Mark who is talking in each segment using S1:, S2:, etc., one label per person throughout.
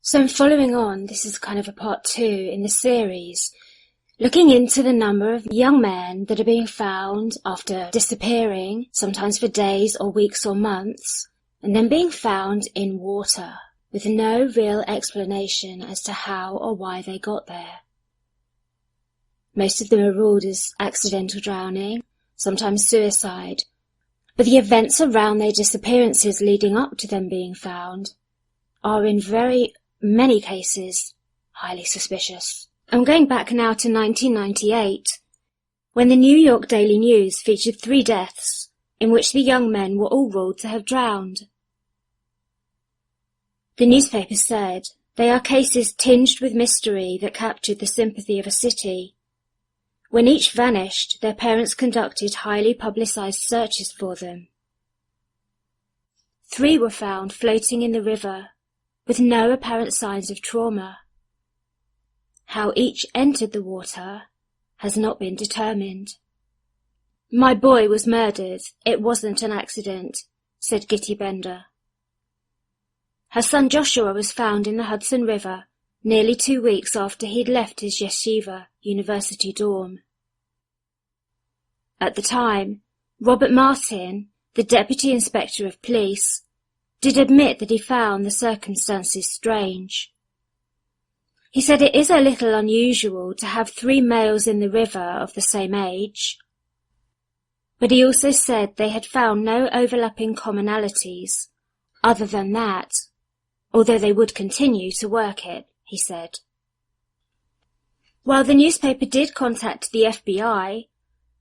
S1: So I'm following on, this is kind of a part 2 in the series, looking into the number of young men that are being found after disappearing, sometimes for days or weeks or months, and then being found in water, with no real explanation as to how or why they got there. Most of them are ruled as accidental drowning, sometimes suicide, but the events around their disappearances leading up to them being found are in very many cases highly suspicious. I'm going back now to 1998, when the New York Daily News featured 3 deaths in which the young men were all ruled to have drowned. The newspaper said they are cases tinged with mystery that captured the sympathy of a city. When each vanished, their parents conducted highly publicized searches for them. 3 were found floating in the river, with no apparent signs of trauma. How each entered the water has not been determined. "My boy was murdered. It wasn't an accident," said Gitty Bender. Her son Joshua was found in the Hudson River nearly 2 weeks after he'd left his yeshiva university dorm. At the time, Robert Martin, the Deputy Inspector of Police, did admit that he found the circumstances strange. He said it is a little unusual to have 3 males in the river of the same age, but he also said they had found no overlapping commonalities other than that, although they would continue to work it, he said. While the newspaper did contact the FBI,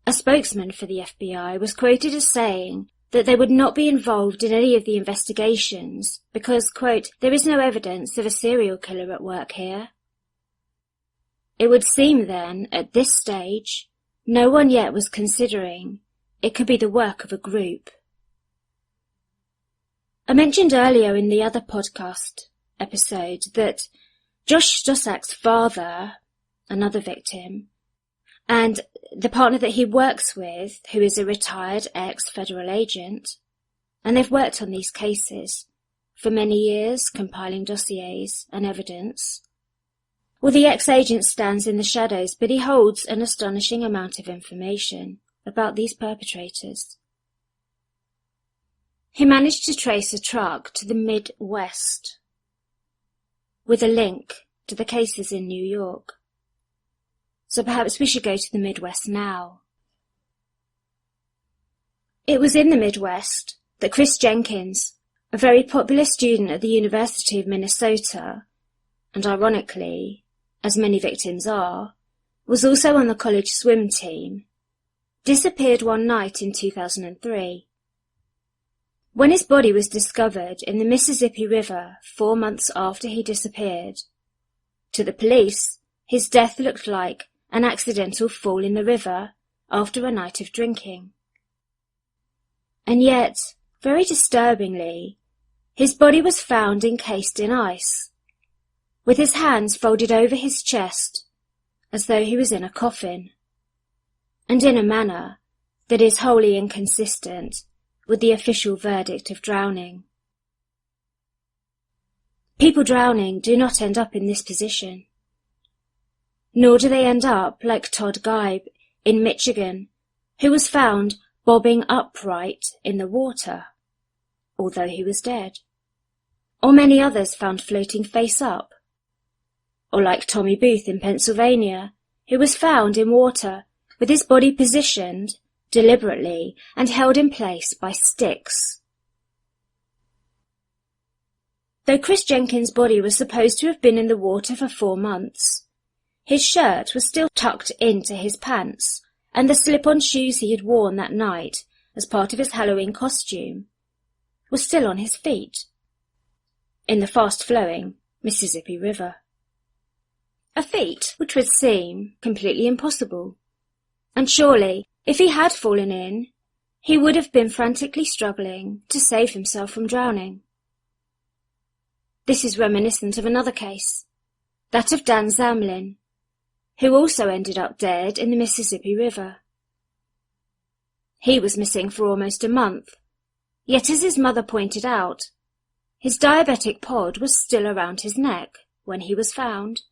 S1: a spokesman for the FBI was quoted as saying that they would not be involved in any of the investigations because, quote, "there is no evidence of a serial killer at work here." It would seem then, at this stage, no one yet was considering it could be the work of a group. I mentioned earlier in the other podcast episode that Josh Stossak's father, another victim, and the partner that he works with, who is a retired ex-federal agent, and they've worked on these cases for many years, compiling dossiers and evidence. Well, the ex-agent stands in the shadows, but he holds an astonishing amount of information about these perpetrators. He managed to trace a truck to the Midwest with a link to the cases in New York. So perhaps we should go to the Midwest now. It was in the Midwest that Chris Jenkins, a very popular student at the University of Minnesota, and ironically, as many victims are, was also on the college swim team, disappeared one night in 2003. When his body was discovered in the Mississippi River 4 months after he disappeared, to the police, his death looked like an accidental fall in the river after a night of drinking. And yet, very disturbingly, his body was found encased in ice, with his hands folded over his chest as though he was in a coffin, and in a manner that is wholly inconsistent with the official verdict of drowning. People drowning do not end up in this position. Nor do they end up like Todd Geib in Michigan, who was found bobbing upright in the water, although he was dead, or many others found floating face up, or like Tommy Booth in Pennsylvania, who was found in water with his body positioned deliberately and held in place by sticks. Though Chris Jenkins' body was supposed to have been in the water for 4 months, his shirt was still tucked into his pants, and the slip-on shoes he had worn that night as part of his Halloween costume were still on his feet, in the fast-flowing Mississippi River. A feat which would seem completely impossible, and surely, if he had fallen in, he would have been frantically struggling to save himself from drowning. This is reminiscent of another case, that of Dan Zamlin, who also ended up dead in the Mississippi River. He was missing for almost a month, yet as his mother pointed out, His diabetic pod was still around his neck when he was found,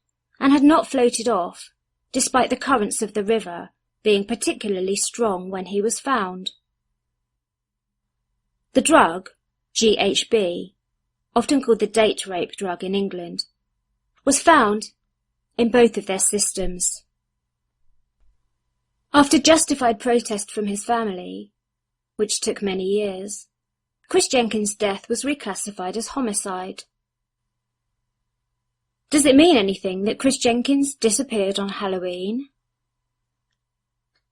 S1: and had not floated off, despite the currents of the river being particularly strong when he was found. The drug, GHB, often called the date rape drug in England, was found in both of their systems. After justified protest from his family, which took many years, Chris Jenkins' death was reclassified as homicide. Does it mean anything that Chris Jenkins disappeared on Halloween?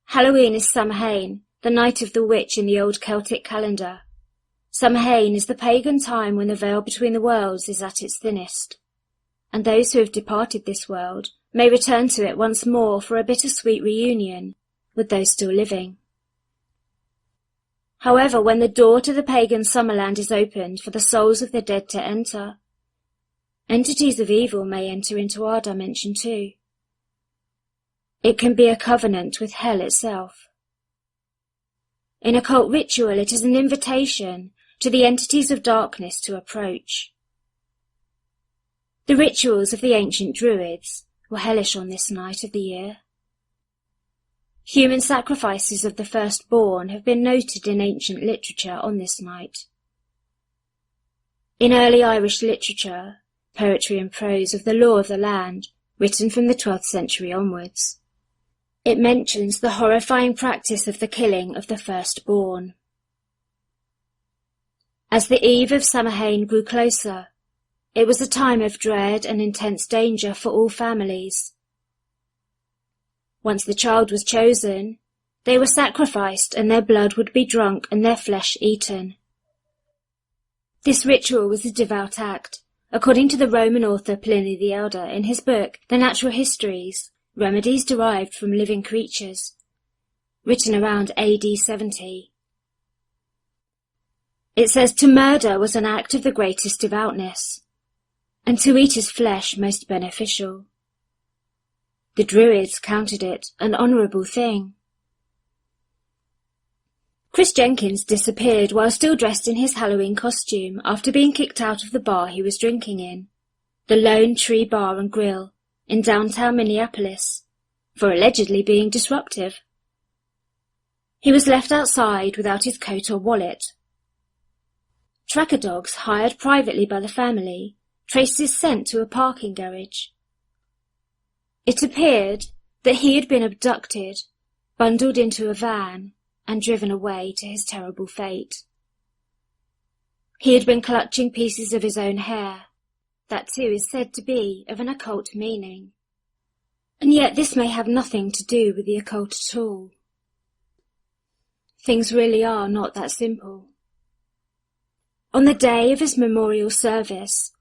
S1: Halloween is Samhain, the night of the witch in the old Celtic calendar. Samhain is the pagan time when the veil between the worlds is at its thinnest, and those who have departed this world may return to it once more for a bittersweet reunion with those still living. However, when the door to the pagan summerland is opened for the souls of the dead to enter, entities of evil may enter into our dimension too. It can be a covenant with hell itself. In occult ritual, it is an invitation to the entities of darkness to approach. The rituals of the ancient Druids were hellish on this night of the year. Human sacrifices of the firstborn have been noted in ancient literature on this night. In early Irish literature, poetry and prose of the law of the land, written from the 12th century onwards, it mentions the horrifying practice of the killing of the firstborn. As the eve of Samhain grew closer, it was a time of dread and intense danger for all families. Once the child was chosen, they were sacrificed and their blood would be drunk and their flesh eaten. This ritual was a devout act, according to the Roman author Pliny the Elder in his book The Natural Histories, Remedies Derived from Living Creatures, written around AD 70. It says, to murder was an act of the greatest devoutness, and to eat his flesh most beneficial. The Druids counted it an honourable thing. Chris Jenkins disappeared while still dressed in his Halloween costume after being kicked out of the bar he was drinking in, the Lone Tree Bar and Grill, in downtown Minneapolis, for allegedly being disruptive. He was left outside without his coat or wallet. Tracker dogs hired privately by the family traced his scent to a parking garage. It appeared that he had been abducted, bundled into a van, and driven away to his terrible fate. He had been clutching pieces of his own hair. That too is said to be of an occult meaning. And yet this may have nothing to do with the occult at all. Things really are not that simple. On the day of his memorial service,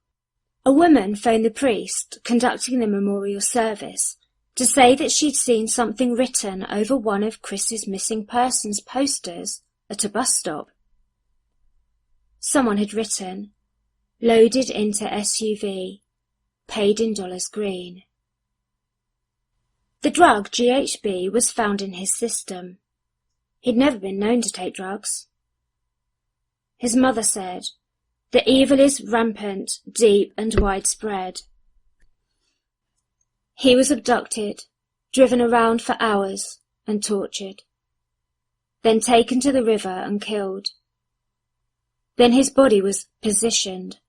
S1: a woman phoned the priest conducting the memorial service to say that she'd seen something written over one of Chris's missing persons posters at a bus stop. Someone had written, "Loaded into SUV, paid in dollars green." The drug GHB was found in his system. He'd never been known to take drugs. His mother said, "The evil is rampant, deep and widespread." He was abducted, driven around for hours and tortured, then taken to the river and killed. Then his body was positioned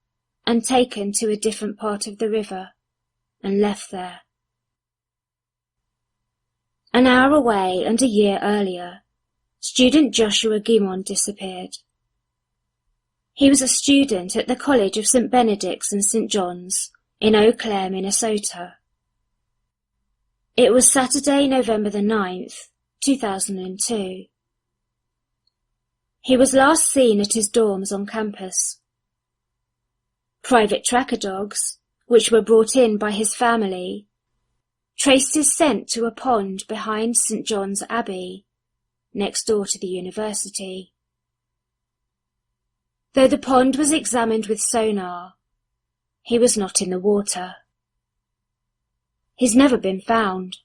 S1: and taken to a different part of the river and left there. An hour away and a year earlier, student Joshua Guimond disappeared. He was a student at the College of St. Benedict's and St. John's in Eau Claire, Minnesota. It was Saturday, November the 9th, 2002. He was last seen at his dorms on campus. Private tracker dogs, which were brought in by his family, traced his scent to a pond behind St. John's Abbey, next door to the university. Though the pond was examined with sonar, he was not in the water. He's never been found.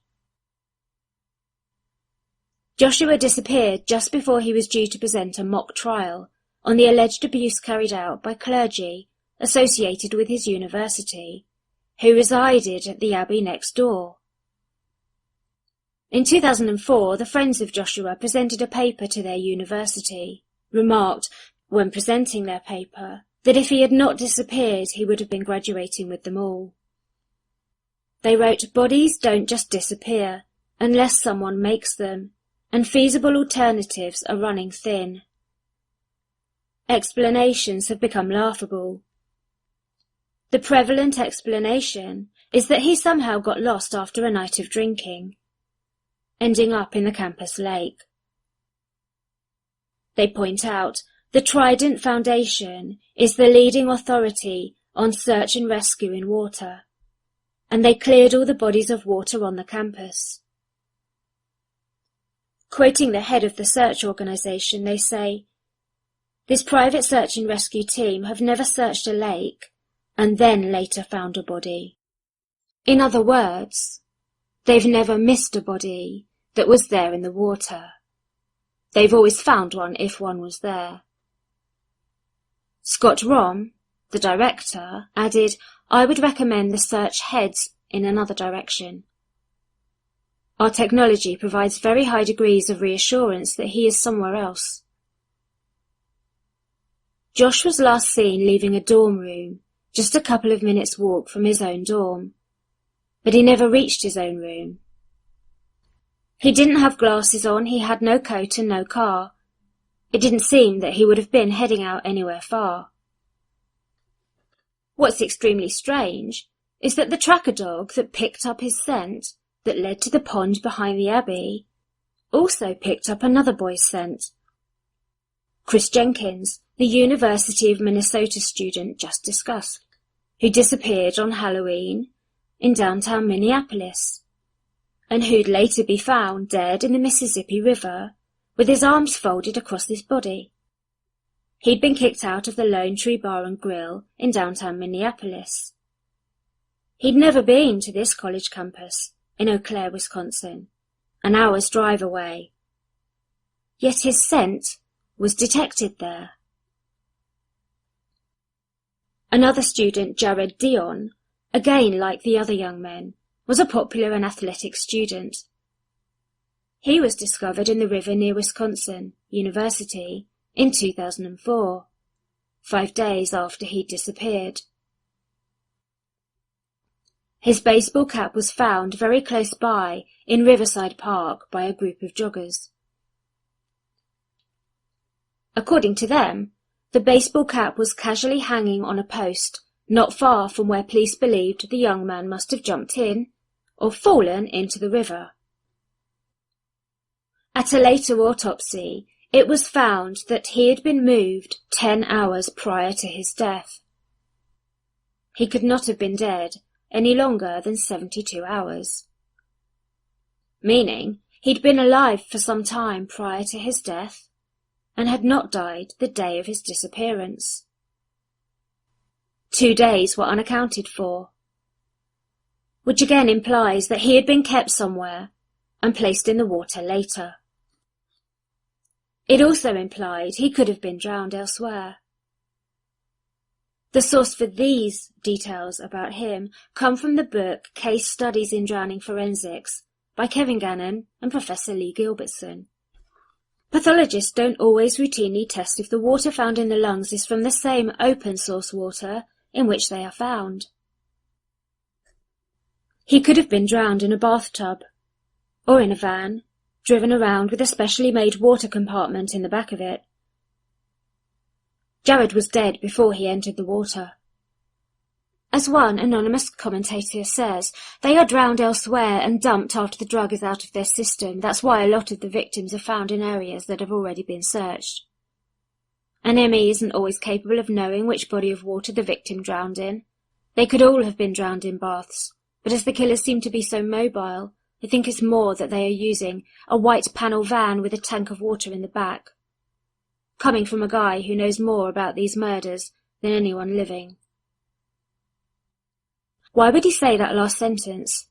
S1: Joshua disappeared just before he was due to present a mock trial on the alleged abuse carried out by clergy associated with his university, who resided at the abbey next door. In 2004, the friends of Joshua presented a paper to their university, remarked, when presenting their paper, that if he had not disappeared, he would have been graduating with them all. They wrote, "Bodies don't just disappear, unless someone makes them, and feasible alternatives are running thin. Explanations have become laughable. The prevalent explanation is that he somehow got lost after a night of drinking, ending up in the campus lake." They point out the Trident Foundation is the leading authority on search and rescue in water, and they cleared all the bodies of water on the campus. Quoting the head of the search organisation, they say, "This private search and rescue team have never searched a lake and then later found a body." In other words, they've never missed a body that was there in the water. They've always found one if one was there. Scott Rom, the director, added, "I would recommend the search heads in another direction. Our technology provides very high degrees of reassurance that he is somewhere else." Josh was last seen leaving a dorm room, just a couple of minutes' walk from his own dorm, but he never reached his own room. He didn't have glasses on, he had no coat and no car. It didn't seem that he would have been heading out anywhere far. What's extremely strange is that the tracker dog that picked up his scent, that led to the pond behind the abbey, also picked up another boy's scent. Chris Jenkins, the University of Minnesota student just discussed, who disappeared on Halloween in downtown Minneapolis, and who'd later be found dead in the Mississippi River with his arms folded across his body. He'd been kicked out of the Lone Tree Bar and Grill in downtown Minneapolis. He'd never been to this college campus in Eau Claire, Wisconsin, an hour's drive away. Yet his scent was detected there. Another student, Jared Dion, again like the other young men, was a popular and athletic student. He was discovered in the river near Wisconsin University in 2004, 5 days after he'd disappeared. His baseball cap was found very close by in Riverside Park by a group of joggers. According to them, the baseball cap was casually hanging on a post not far from where police believed the young man must have jumped in or fallen into the river. At a later autopsy, it was found that he had been moved 10 hours prior to his death. He could not have been dead any longer than 72 hours, meaning he'd been alive for some time prior to his death and had not died the day of his disappearance. 2 days were unaccounted for, which again implies that he had been kept somewhere and placed in the water later. It also implied he could have been drowned elsewhere. The source for these details about him come from the book Case Studies in Drowning Forensics by Kevin Gannon and Professor Lee Gilbertson. Pathologists don't always routinely test if the water found in the lungs is from the same open source water in which they are found. He could have been drowned in a bathtub, or in a van, driven around with a specially made water compartment in the back of it. Jared was dead before he entered the water. As one anonymous commentator says, they are drowned elsewhere and dumped after the drug is out of their system. That's why a lot of the victims are found in areas that have already been searched. An ME isn't always capable of knowing which body of water the victim drowned in. They could all have been drowned in baths, but as the killers seem to be so mobile, I think it's more that they are using a white panel van with a tank of water in the back. Coming from a guy who knows more about these murders than anyone living. Why would he say that last sentence?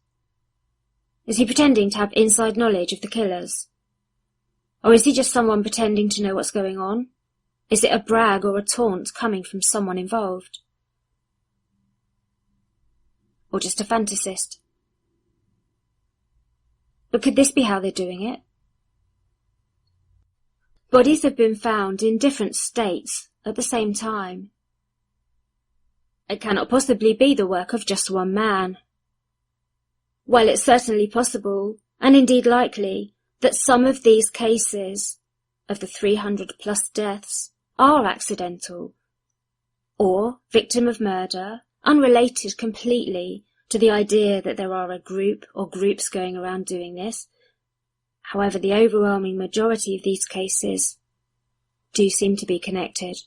S1: Is he pretending to have inside knowledge of the killers? Or is he just someone pretending to know what's going on? Is it a brag or a taunt coming from someone involved? or just a fantasist. But could this be how they're doing it? Bodies have been found in different states at the same time. It cannot possibly be the work of just one man. While it's certainly possible, and indeed likely, that some of these cases, of the 300 plus deaths, are accidental, or victim of murder, unrelated completely to the idea that there are a group or groups going around doing this. However, the overwhelming majority of these cases do seem to be connected.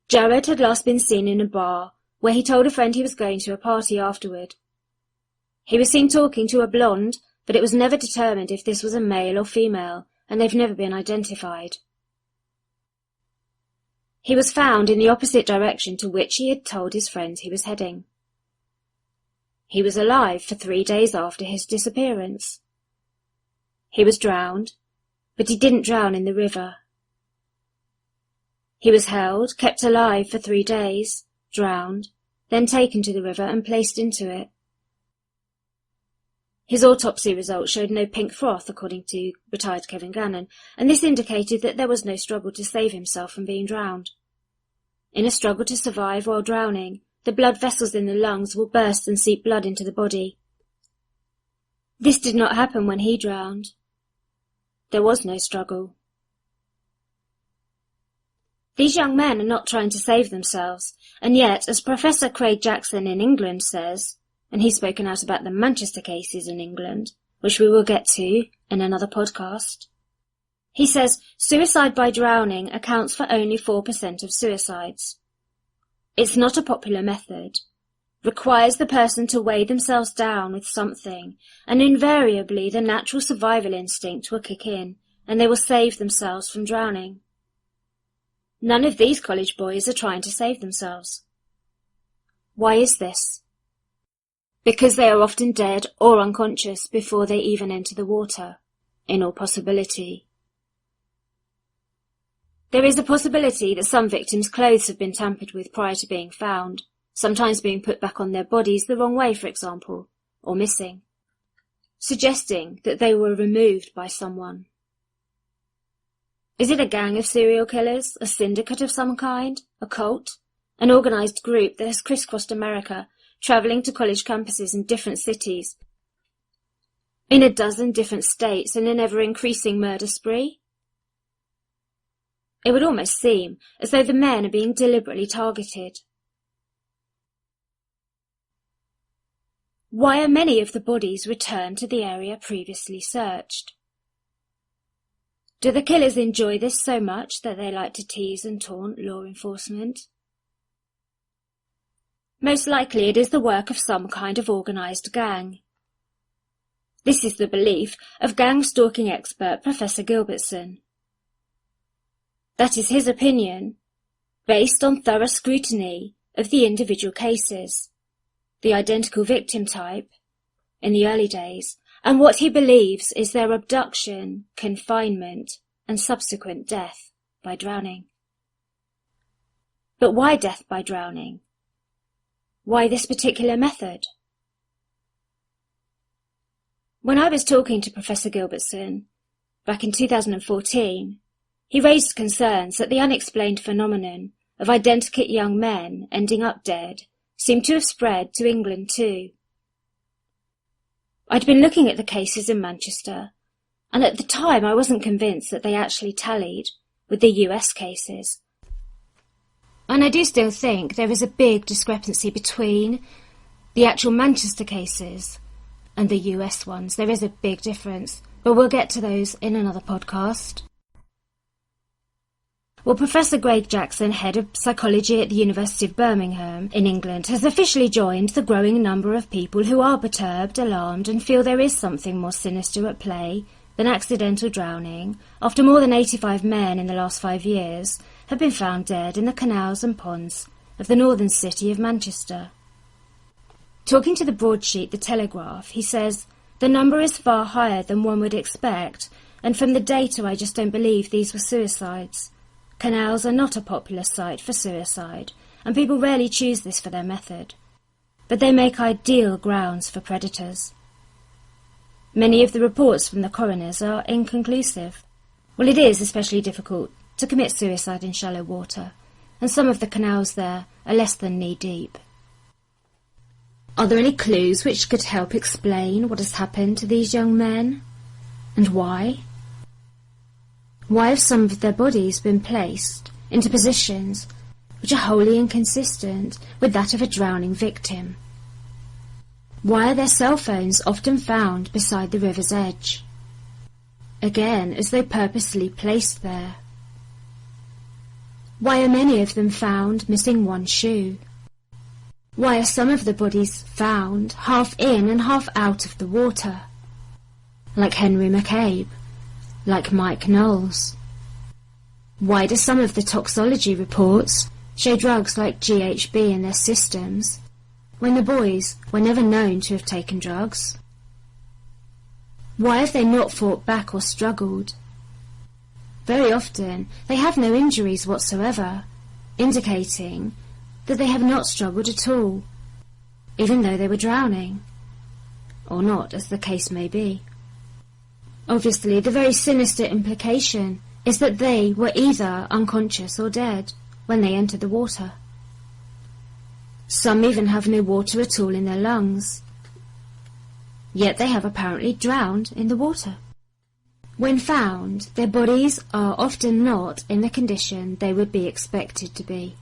S1: Jared had last been seen in a bar where he told a friend he was going to a party afterward. He was seen talking to a blonde, but it was never determined if this was a male or female, and they've never been identified. He was found in the opposite direction to which he had told his friends he was heading. He was alive for 3 days after his disappearance. He was drowned, but he didn't drown in the river. He was held, kept alive for 3 days, drowned, then taken to the river and placed into it. His autopsy results showed no pink froth, according to retired Kevin Gannon, and this indicated that there was no struggle to save himself from being drowned. In a struggle to survive while drowning, the blood vessels in the lungs will burst and seep blood into the body. This did not happen when he drowned. There was no struggle. These young men are not trying to save themselves, and yet, as Professor Craig Jackson in England says, and he's spoken out about the Manchester cases in England, which we will get to in another podcast, he says suicide by drowning accounts for only 4% of suicides. It's not a popular method, requires the person to weigh themselves down with something, and invariably the natural survival instinct will kick in, and they will save themselves from drowning. None of these college boys are trying to save themselves. Why is this? Because they are often dead or unconscious before they even enter the water, in all possibility. There is a possibility that some victims' clothes have been tampered with prior to being found, sometimes being put back on their bodies the wrong way, for example, or missing, suggesting that they were removed by someone. Is it a gang of serial killers, a syndicate of some kind, a cult, an organised group that has crisscrossed America, travelling to college campuses in different cities, in a dozen different states, in an ever-increasing murder spree? It would almost seem as though the men are being deliberately targeted. Why are many of the bodies returned to the area previously searched? Do the killers enjoy this so much that they like to tease and taunt law enforcement? Most likely it is the work of some kind of organised gang. This is the belief of gang-stalking expert Professor Gilbertson. That is his opinion, based on thorough scrutiny of the individual cases, the identical victim type, in the early days, and what he believes is their abduction, confinement, and subsequent death by drowning. But why death by drowning? Why this particular method? When I was talking to Professor Gilbertson, back in 2014, he raised concerns that the unexplained phenomenon of identical young men ending up dead seemed to have spread to England too. I'd been looking at the cases in Manchester, and at the time I wasn't convinced that they actually tallied with the US cases. And I do still think there is a big discrepancy between the actual Manchester cases and the US ones. There is a big difference, but we'll get to those in another podcast. Well, Professor Craig Jackson, head of psychology at the University of Birmingham in England, has officially joined the growing number of people who are perturbed, alarmed, and feel there is something more sinister at play than accidental drowning, after more than 85 men in the last 5 years have been found dead in the canals and ponds of the northern city of Manchester. Talking to the broadsheet The Telegraph, he says, "The number is far higher than one would expect, and from the data I just don't believe these were suicides. Canals are not a popular site for suicide, and people rarely choose this for their method. but they make ideal grounds for predators. Many of the reports from the coroners are inconclusive. Well, it is especially difficult to commit suicide in shallow water, and some of the canals there are less than knee-deep. Are there any clues which could help explain what has happened to these young men? And why? Why have some of their bodies been placed into positions which are wholly inconsistent with that of a drowning victim? Why are their cell phones often found beside the river's edge? Again, as though purposely placed there. Why are many of them found missing one shoe? Why are some of the bodies found half in and half out of the water? Like Henry McCabe, like Mike Knowles. Why do some of the toxology reports show drugs like GHB in their systems, when the boys were never known to have taken drugs? Why have they not fought back or struggled? Very often they have no injuries whatsoever, indicating that they have not struggled at all, even though they were drowning, or not, as the case may be. Obviously, the very sinister implication is that they were either unconscious or dead when they entered the water. Some even have no water at all in their lungs, yet they have apparently drowned in the water. When found, their bodies are often not in the condition they would be expected to be.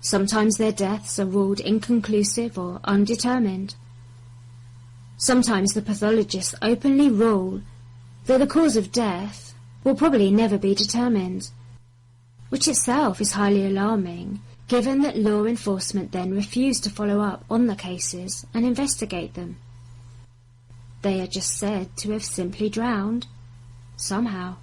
S1: Sometimes their deaths are ruled inconclusive or undetermined. Sometimes the pathologists openly rule that the cause of death will probably never be determined, which itself is highly alarming, given that law enforcement then refuse to follow up on the cases and investigate them. They are just said to have simply drowned, somehow.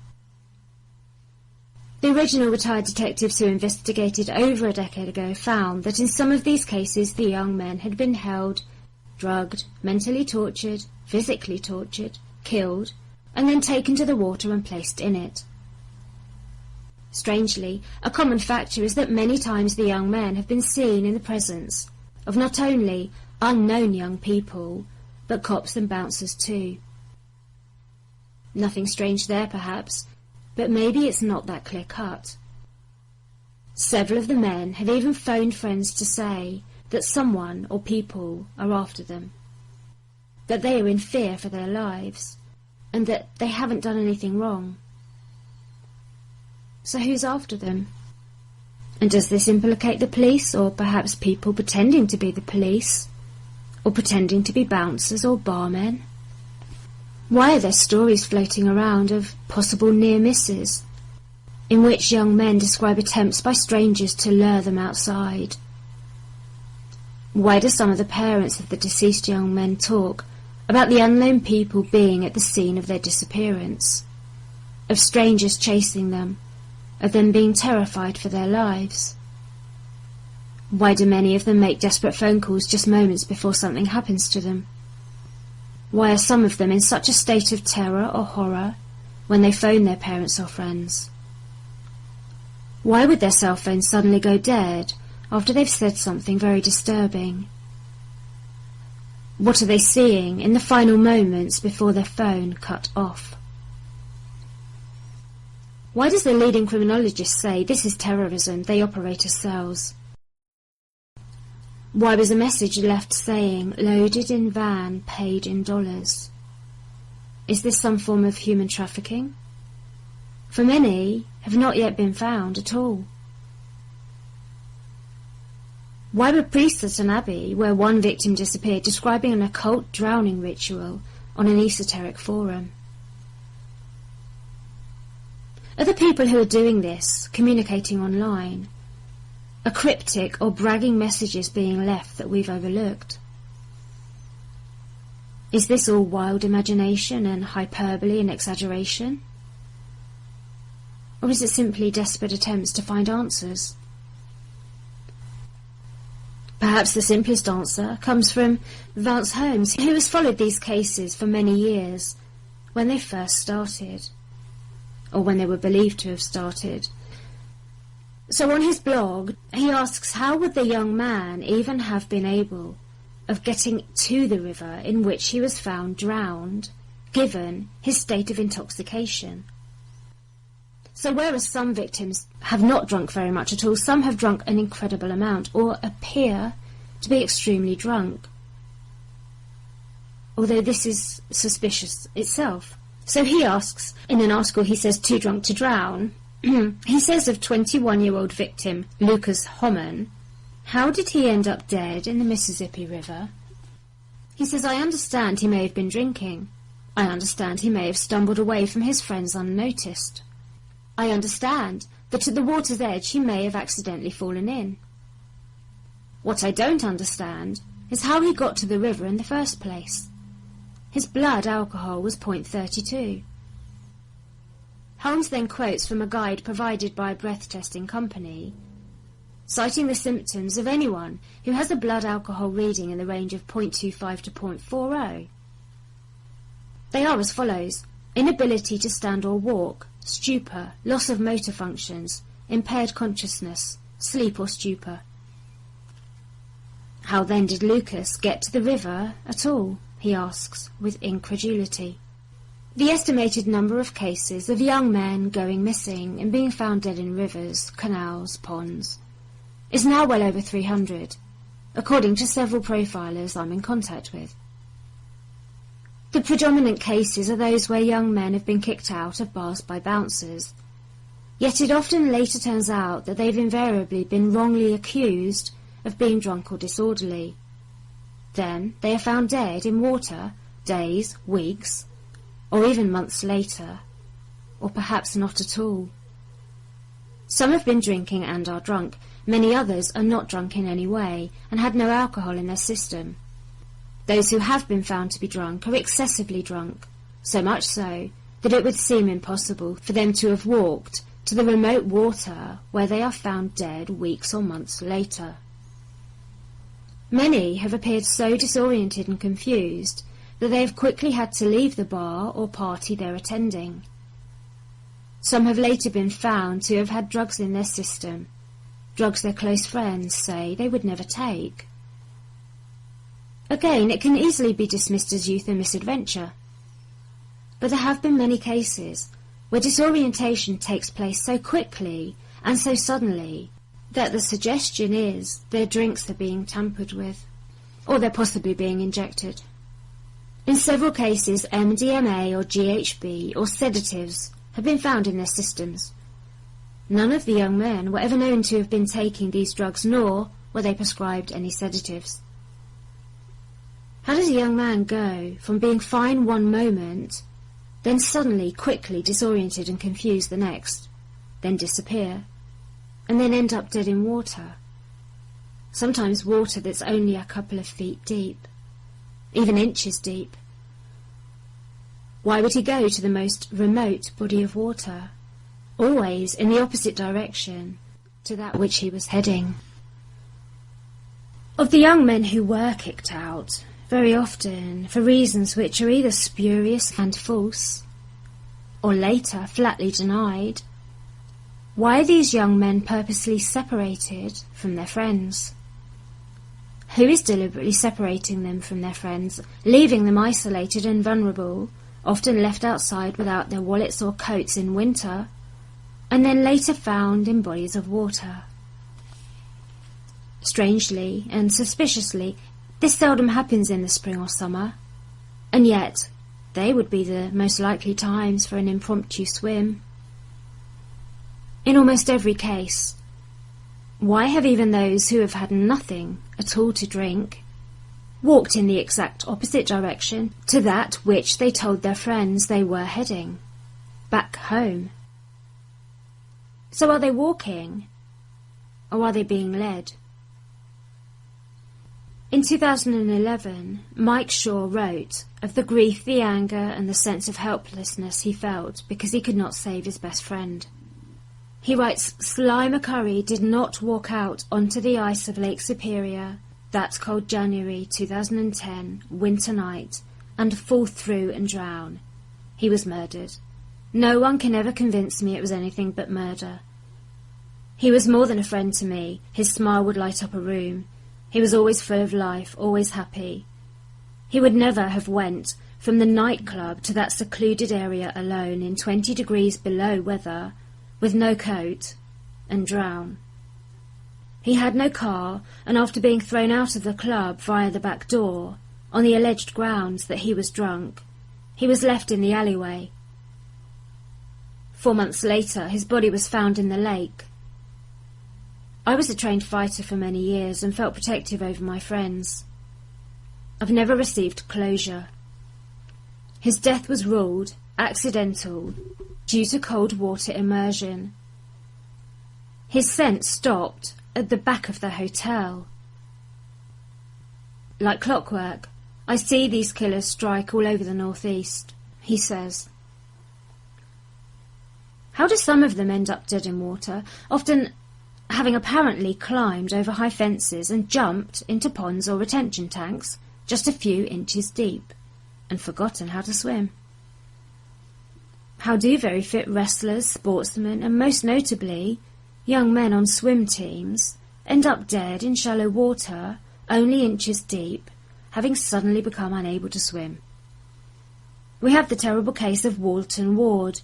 S1: The original retired detectives who investigated over a decade ago found that in some of these cases the young men had been held, drugged, mentally tortured, physically tortured, killed, and then taken to the water and placed in it. Strangely, a common factor is that many times the young men have been seen in the presence of not only unknown young people, but cops and bouncers too. Nothing strange there, perhaps, but maybe it's not that clear-cut. Several of the men have even phoned friends to say that someone or people are after them, that they are in fear for their lives, and that they haven't done anything wrong. So who's after them? And does this implicate the police, or perhaps people pretending to be the police, or pretending to be bouncers or barmen? Why are there stories floating around of possible near misses, in which young men describe attempts by strangers to lure them outside? Why do some of the parents of the deceased young men talk about the unknown people being at the scene of their disappearance, of strangers chasing them, of them being terrified for their lives? Why do many of them make desperate phone calls just moments before something happens to them? Why are some of them in such a state of terror or horror when they phone their parents or friends? Why would their cell phones suddenly go dead after they've said something very disturbing? What are they seeing in the final moments before their phone cut off? Why does the leading criminologist say this is terrorism, they operate as cells? Why was a message left saying, loaded in van, paid in dollars? Is this some form of human trafficking? For many have not yet been found at all. Why were priests at an abbey where one victim disappeared describing an occult drowning ritual on an esoteric forum? Are the people who are doing this communicating online? Are cryptic or bragging messages being left that we've overlooked? Is this all wild imagination and hyperbole and exaggeration? Or is it simply desperate attempts to find answers? Perhaps the simplest answer comes from Vance Holmes, who has followed these cases for many years when they first started, or when they were believed to have started. So on his blog, he asks how would the young man even have been able of getting to the river in which he was found drowned, given his state of intoxication. So whereas some victims have not drunk very much at all, some have drunk an incredible amount or appear to be extremely drunk, although this is suspicious itself. So he asks, in an article he says, too drunk to drown, he says of 21-year-old victim Lucas Homan, how did he end up dead in the Mississippi River? He says, I understand he may have been drinking. I understand he may have stumbled away from his friends unnoticed. I understand that at the water's edge he may have accidentally fallen in. What I don't understand is how he got to the river in the first place. His blood alcohol was 0.32. Holmes then quotes from a guide provided by a breath-testing company, citing the symptoms of anyone who has a blood alcohol reading in the range of 0.25 to 0.40. They are as follows: inability to stand or walk, stupor, loss of motor functions, impaired consciousness, sleep or stupor. How then did Lucas get to the river at all? He asks, with incredulity. The estimated number of cases of young men going missing and being found dead in rivers, canals, ponds is now well over 300, according to several profilers I'm in contact with. The predominant cases are those where young men have been kicked out of bars by bouncers, yet it often later turns out that they've invariably been wrongly accused of being drunk or disorderly. Then they are found dead in water days, weeks, or even months later, or perhaps not at all. Some have been drinking and are drunk. Many others are not drunk in any way and had no alcohol in their system. Those who have been found to be drunk are excessively drunk, so much so that it would seem impossible for them to have walked to the remote water where they are found dead weeks or months later. Many have appeared so disoriented and confused that they have quickly had to leave the bar or party they're attending. Some have later been found to have had drugs in their system, drugs their close friends say they would never take. Again, it can easily be dismissed as youth and misadventure. But there have been many cases where disorientation takes place so quickly and so suddenly that the suggestion is their drinks are being tampered with, or they're possibly being injected. In several cases, MDMA or GHB or sedatives have been found in their systems. None of the young men were ever known to have been taking these drugs, nor were they prescribed any sedatives. How does a young man go from being fine one moment, then suddenly, quickly disoriented and confused the next, then disappear, and then end up dead in water? Sometimes water that's only a couple of feet deep, even inches deep. Why would he go to the most remote body of water, always in the opposite direction to that which he was heading? Of the young men who were kicked out, very often for reasons which are either spurious and false, or later flatly denied, why are these young men purposely separated from their friends? Who is deliberately separating them from their friends, leaving them isolated and vulnerable, often left outside without their wallets or coats in winter, and then later found in bodies of water? Strangely and suspiciously, this seldom happens in the spring or summer, and yet they would be the most likely times for an impromptu swim. In almost every case, why have even those who have had nothing at all to drink walked in the exact opposite direction to that which they told their friends they were heading, back home? So are they walking, or are they being led? In 2011, Mike Shaw wrote of the grief, the anger and the sense of helplessness he felt because he could not save his best friend. He writes, Sly McCurry did not walk out onto the ice of Lake Superior that cold January 2010 winter night and fall through and drown. He was murdered. No one can ever convince me it was anything but murder. He was more than a friend to me. His smile would light up a room. He was always full of life, always happy. He would never have went from the nightclub to that secluded area alone in 20 degrees below weather, with no coat, and drown. He had no car, and after being thrown out of the club via the back door, on the alleged grounds that he was drunk, he was left in the alleyway. 4 months later, his body was found in the lake. I was a trained fighter for many years and felt protective over my friends. I've never received closure. His death was ruled accidental due to cold water immersion. His scent stopped at the back of the hotel. Like clockwork, I see these killers strike all over the northeast, he says. How do some of them end up dead in water, often having apparently climbed over high fences and jumped into ponds or retention tanks just a few inches deep, and forgotten how to swim? How do very fit wrestlers, sportsmen, and most notably, young men on swim teams end up dead in shallow water, only inches deep, having suddenly become unable to swim? We have the terrible case of Walton Ward.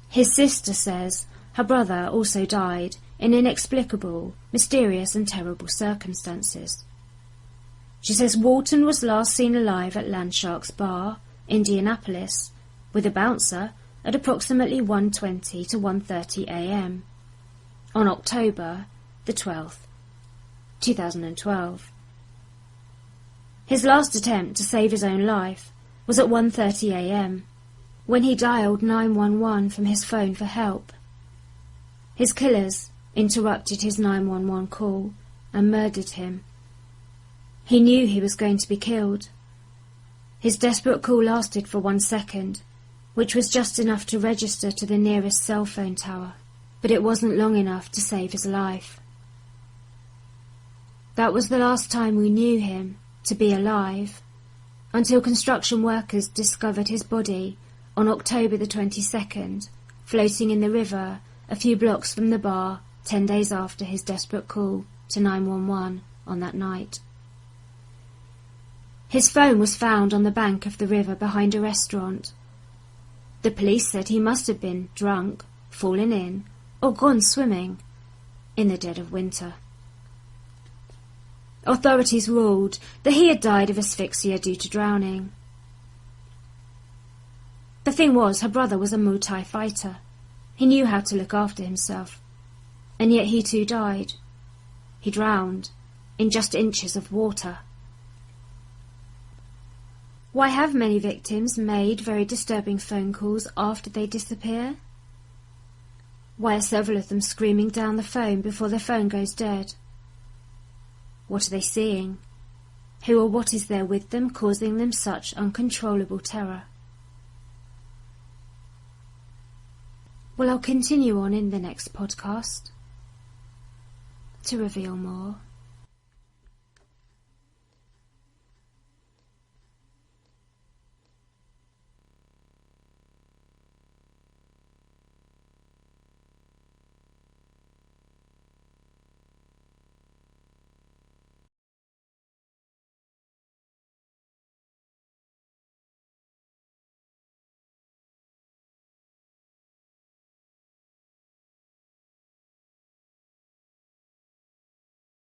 S1: His sister says her brother also died in inexplicable, mysterious and terrible circumstances. She says Walton was last seen alive at Landshark's Bar, Indianapolis, with a bouncer at approximately 1:20 to 1:30 a.m. on October the 12th, 2012. His last attempt to save his own life was at 1:30 a.m. when he dialed 911 from his phone for help. His killers interrupted his 911 call and murdered him. He knew he was going to be killed. His desperate call lasted for 1 second, which was just enough to register to the nearest cell phone tower, but it wasn't long enough to save his life. That was the last time we knew him to be alive, until construction workers discovered his body on October the 22nd, floating in the river a few blocks from the bar 10 days after his desperate call to 911 on that night. His phone was found on the bank of the river behind a restaurant. The police said he must have been drunk, fallen in, or gone swimming in the dead of winter. Authorities ruled that he had died of asphyxia due to drowning. The thing was, her brother was a Muay Thai fighter. He knew how to look after himself, and yet he too died. He drowned in just inches of water. Why have many victims made very disturbing phone calls after they disappear? Why are several of them screaming down the phone before their phone goes dead? What are they seeing? Who or what is there with them causing them such uncontrollable terror? Well, I'll continue on in the next podcast to reveal more.